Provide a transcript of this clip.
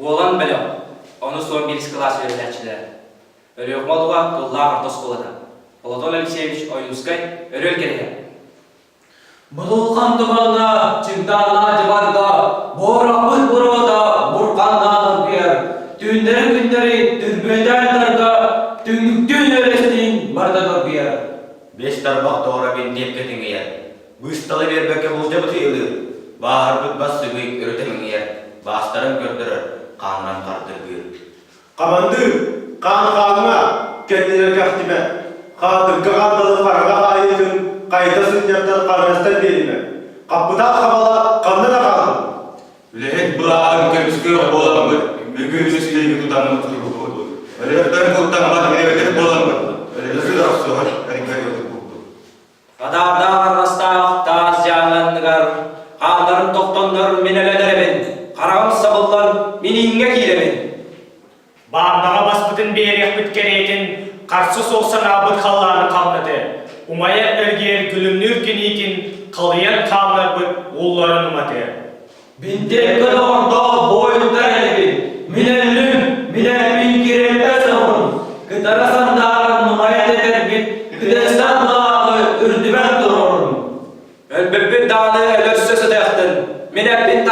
Oğlan böyle, onu son bir klas öğretçiler. Öyle yok malığa, dolar orta skolada. Platon Alexeyevich Oyunskay, örül kereye. Mıdılkan tıbalda, çıktarla civarda, borapız burada, burkandan ırkıyer. Tünderi günderi, türbeden targa, tüngüktün örestin, barda ırkıyer. Beş tarbaq doğra ben deyip ketin yer. Bu istalı berbeke bulca bu teyli. Bahar bit bas sübük üretimin yer. Bastarın kördürür, kanran kartır büyür. Kamandı, kanına, kendine kahtime. Katırkı kandalı faraga kayıtın, kayıta sünnetler kanastan derime. Kapıda kabala, kanına kalın. Lehet bulan kemskör bolan mı? Mümkün üstüne tutan mutlu oldu. Öyle kurtan var, evet bolan mı? Öyle sular sular, kayıkları oldu. Adamlar rastaq, taz yanlandıgar, kaldırın doktonlar minelederebin, karağım sabıllan mininge kilemin. Bağırdağa basbıtın beyrek bitkereyetin, karşı solsan abıt kallarını kalmadı. Umaya erger gülümnür genikin, kalıyan kallar bıt oğulların umadı. Bintek kadar boyunlar elbin, minellüm, minellüm kirelmez onun. Kıtarasan dağın numayet eder bit, kıdestan dağı ürdüben dururun. Ölbübbün dağını ölössösü döktün, minebbin